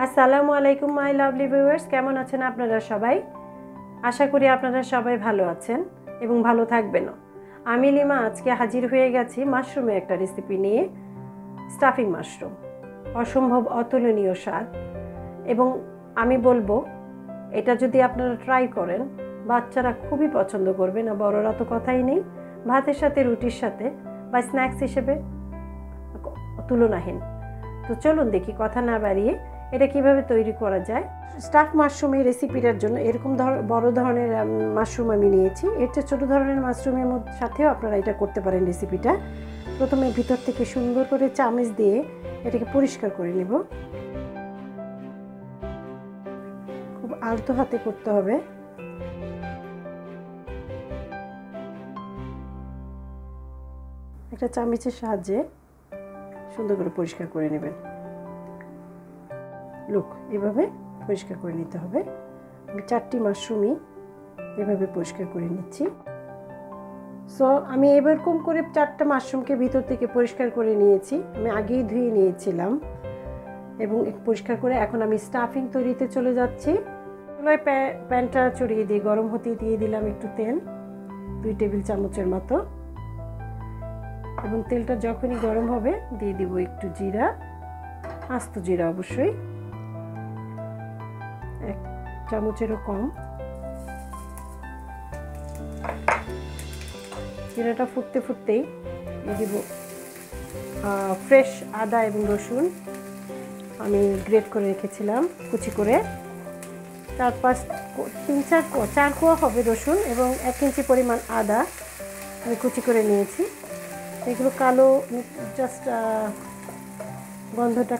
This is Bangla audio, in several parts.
আসসালামু আলাইকুম মাই লাভলি ভিউয়ার্স, কেমন আছেন আপনারা সবাই? আশা করি আপনারা সবাই ভালো আছেন এবং ভালো থাকবেনও। আমি লিমা আজকে হাজির হয়ে গেছি মাশরুমের একটা রেসিপি নিয়ে। স্টাফিং মাশরুম অসম্ভব অতুলনীয় স্বাদ, এবং আমি বলবো এটা যদি আপনারা ট্রাই করেন বাচ্চারা খুবই পছন্দ করবেন, আর বড়রা তো কথাই নেই। ভাতের সাথে, রুটির সাথে বা স্ন্যাক্স হিসেবে তুলনাহীন। তো চলুন দেখি কথা না বাড়িয়ে এটা কিভাবে তৈরি করা যায়। স্টাফ মাশরুমের রেসিপিটার জন্য এরকম বড় ধরনের মাশরুম আমি নিয়েছি। এর চেয়ে ছোটো ধরনের মাশরুমের সাথেও আপনারা এটা করতে পারেন রেসিপিটা। প্রথমে ভিতর থেকে সুন্দর করে চামচ দিয়ে এটাকে পরিষ্কার করে নেব। খুব আলতো হাতে করতে হবে। একটা চামচের সাহায্যে সুন্দর করে পরিষ্কার করে নেবেন। লুক, এভাবে পরিষ্কার করে নিতে হবে। আমি 4টি মাশরুমই এভাবে পরিষ্কার করে নিচ্ছি। সো আমি এরকম করে 4টা মাশরুমকে ভিতর থেকে পরিষ্কার করে নিয়েছি। আমি আগেই ধুয়ে নিয়েছিলাম এবং পরিষ্কার করে এখন আমি স্টাফিং তৈরিতে চলে যাচ্ছি। চুলায় প্যানটা চড়িয়ে দিয়ে গরম হতে দিয়ে দিলাম একটু তেল, 2 টেবিল চামচের মতো। এবং তেলটা যখনই গরম হবে দিয়ে দিব একটু জিরা, আস্ত জিরা অবশ্যই 1 চামচেরও কম। জিরাটা ফুটতে ফুটতেই দিয়ে দিব ফ্রেশ আদা এবং রসুন আমি গ্রেট করে রেখেছিলাম কুচি করে। 4 কোয়া হবে রসুন এবং 1 ইঞ্চি পরিমাণ আদা আমি কুচি করে নিয়েছি। এগুলো কালো জাস্ট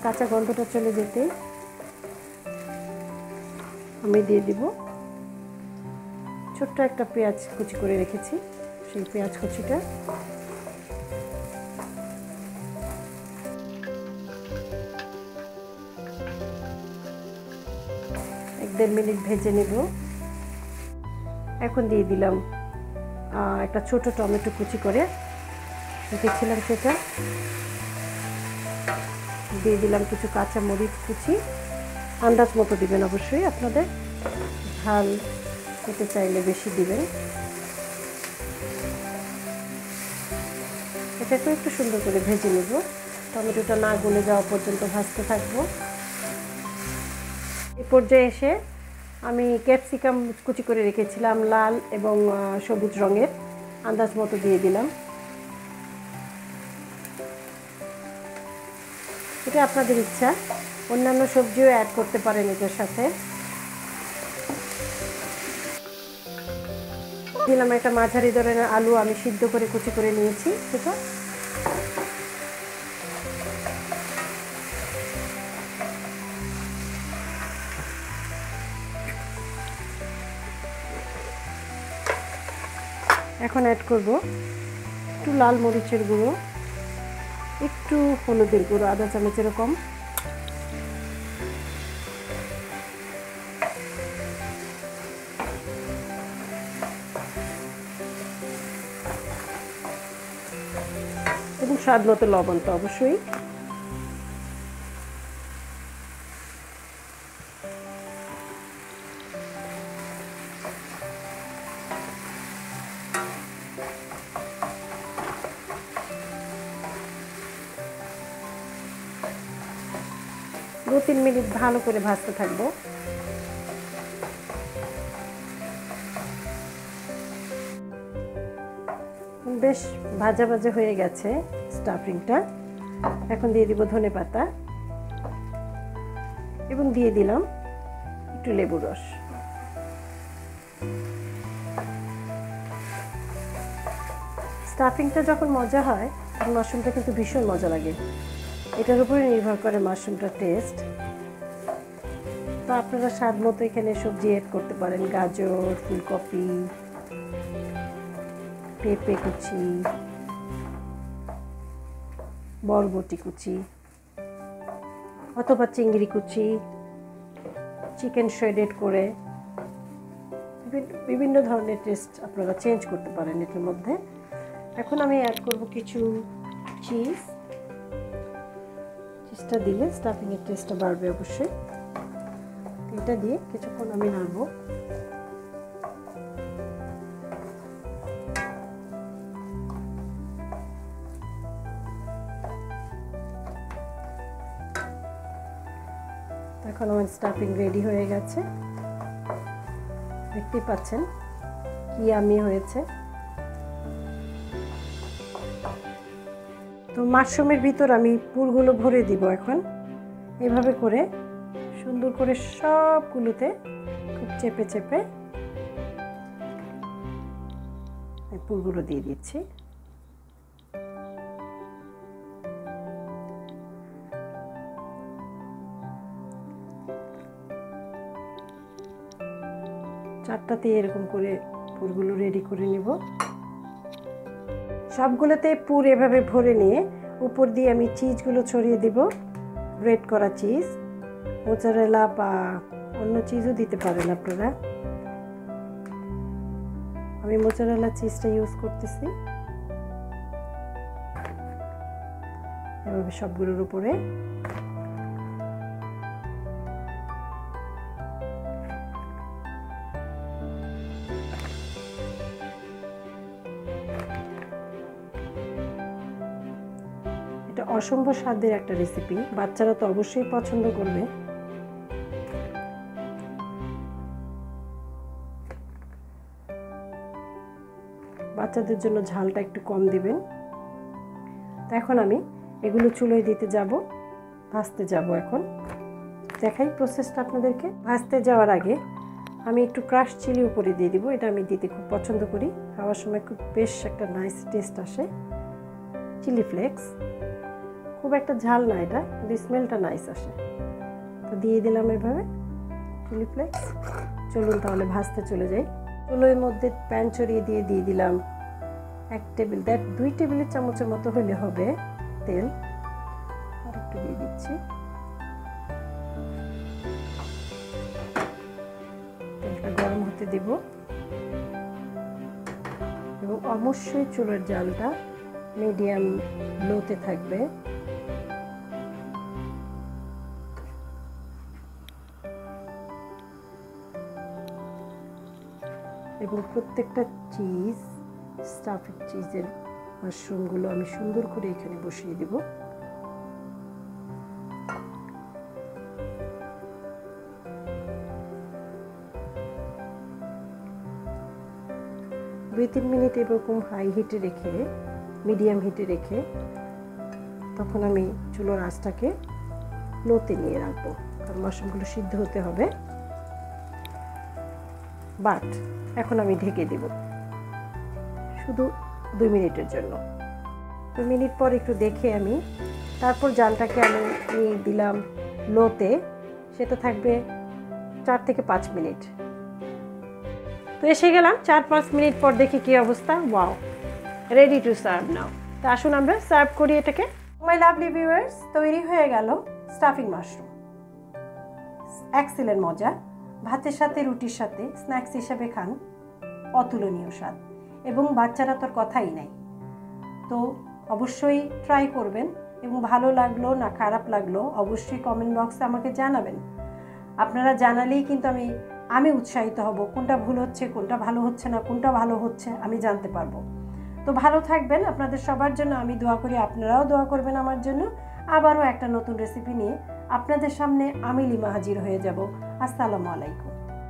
কাঁচা গন্ধটা চলে যেতে আমি দিয়ে দিব ছোট্ট একটা পেঁয়াজ কুচি করে রেখেছি, সেই পেঁয়াজ কুচিটা। এক 1.5 মিনিট ভেজে নেব। এখন দিয়ে দিলাম একটা ছোট টমেটো কুচি করে রেখেছিলাম, সেটা দিয়ে দিলাম। কিছু কাঁচা মরিচ কুচি, আন্দাজ মতো দিবেন অবশ্যই, আপনাদের ঝাল খেতে চাইলে বেশি দিবেন। এটাকে একটু সুন্দর করে ভেজে নেব। টমেটোটা না গলে যাওয়া পর্যন্ত ভাজতে থাকবো। এই পর্যায়ে এসে আমি ক্যাপসিকাম কুচি করে রেখেছিলাম, লাল এবং সবুজ রঙের, আন্দাজ মতো দিয়ে দিলাম। এটা আপনাদের ইচ্ছা, অন্যান্য সবজিও অ্যাড করতে পারেন এটার সাথে। দিলাম একটা মাঝারি ধরনের আলু আমি সিদ্ধ করে কুচি করে নিয়েছি, সেটা এখন অ্যাড করব একটু লাল মরিচের গুঁড়ো, একটু হলুদের গুঁড়ো আধা চামচের কম, এবং স্বাদ মতো লবণ তো অবশ্যই। দু 3 মিনিট ভালো করে ভাজতে থাকবো। বেশ ভাজা ভাজা হয়ে গেছে স্টাফিংটা। এখন দিয়ে দিব ধনেপাতা এবং দিয়ে দিলাম একটু লেবুর রস। স্টাফিংটা যখন মজা হয় তখন মাশরুমটা কিন্তু ভীষণ মজা লাগে। এটার উপরে নির্ভর করে মাশরুমটার টেস্ট। তো আপনারা স্বাদ মতো এখানে সবজি অ্যাড করতে পারেন, গাজর, ফুলকপি, পেঁপে কুচি, বরবটি কুচি, অথবা চিংড়ি কুচি, চিকেন শ্রেডেড করে বিভিন্ন ধরনের টেস্ট আপনারা চেঞ্জ করতে পারেন এটার মধ্যে। এখন আমি অ্যাড করব কিছু চিজটা দিলে স্টাফিংয়ের টেস্টটা বাড়বে অবশ্যই। এটা দিয়ে কিছুক্ষণ আমি নাড়বো। এখন আমার স্টাফিং রেডি হয়ে গেছে, দেখতেই পাচ্ছেন কি ইয়ামি হয়েছে। তো মাশরুমের ভিতর আমি পুরগুলো ভরে দিব। এখন এভাবে করে সুন্দর করে সবগুলোতে খুব চেপে চেপে পুরগুলো দিয়ে দিচ্ছি। চারটাতে এরকম করে পুরগুলো রেডি করে নিব। সবগুলোতে পুর এভাবে ভরে নিয়ে উপর দিয়ে আমি চিজগুলো ছড়িয়ে দিব। গ্রেট করা চিজ, মোজারেলা বা অন্য চিজও দিতে পারেন আপনারা। আমি মোজারেলা চিজটা ইউজ করতেছি। এভাবে সবগুলোর উপরে এটা অসম্ভব স্বাদের একটা রেসিপি, বাচ্চারা তো অবশ্যই পছন্দ করবে। বাচ্চাদের জন্য ঝালটা একটু কম দিবেন। তো এখন আমি এগুলো চুলোয় দিতে যাব, ভাজতে যাব। এখন দেখাই প্রসেসটা আপনাদেরকে। ভাজতে যাওয়ার আগে আমি একটু ক্রাশ চিলি উপরে দিয়ে দিব। এটা আমি দিতে খুব পছন্দ করি, খাওয়ার সময় খুব বেশ একটা নাইস টেস্ট আসে। চিলি ফ্লেক্স, খুব একটা ঝাল না এটা, কিন্তু স্মেলটা নাইস আসে। তো দিয়ে দিলাম এভাবে চিলি ফ্লেক্স। চলুন তাহলে ভাজতে চলে যাই। চুলোর মধ্যে প্যান চড়িয়ে দিয়ে দিলাম 2 টেবিল চামচের মতো হলে হবে তেল। আর একটু দিয়ে দিচ্ছি। তেলটা গরম হতে দেব এবং অবশ্যই চুলার জালটা মিডিয়াম লোতে থাকবে। এবং প্রত্যেকটা চিজ, স্টাফিং চিজের মাশরুমগুলো আমি সুন্দর করে এখানে বসিয়ে দেব। দুই 3 মিনিট এরকম হাই হিটে রেখে, মিডিয়াম হিটে রেখে তখন আমি চুলোর আঁচটাকে লোতে নিয়ে রাখবো, কারণ মাশরুমগুলো সিদ্ধ হতে হবে। বাট এখন আমি ঢেকে দেব শুধু 2 মিনিটের জন্য। 2 মিনিট পর একটু দেখে আমি তারপর জালটাকে আমি নিয়ে দিলাম লোতে, সেটা থাকবে 4 থেকে 5 মিনিট। তো এসে গেলাম 4-5 মিনিট পর, দেখি কি অবস্থা। ওয়াও, রেডি টু সার্ভ নাও। তো আসুন আমরা সার্ভ করি এটাকে। মাই লাভলি ভিউয়ার্স, তৈরি হয়ে গেল স্টাফিং মাশরুম। এক্সেলেন্ট মজা, ভাতের সাথে রুটির সাথে স্ন্যাক্স হিসাবে খান, অতুলনীয় স্বাদ, এবং বাচ্চারা তোর কথাই নাই। তো অবশ্যই ট্রাই করবেন, এবং ভালো লাগলো না খারাপ লাগলো অবশ্যই কমেন্ট বক্সে আমাকে জানাবেন। আপনারা জানালেই কিন্তু আমি উৎসাহিত হব, কোনটা ভুল হচ্ছে, কোনটা ভালো হচ্ছে না, কোনটা ভালো হচ্ছে আমি জানতে পারবো। তো ভালো থাকবেন, আপনাদের সবার জন্য আমি দোয়া করি, আপনারাও দোয়া করবেন আমার জন্য। আবারও একটা নতুন রেসিপি নিয়ে আপনাদের সামনে আমি লিমা হাজির হয়ে যাব। আসসালামু আলাইকুম।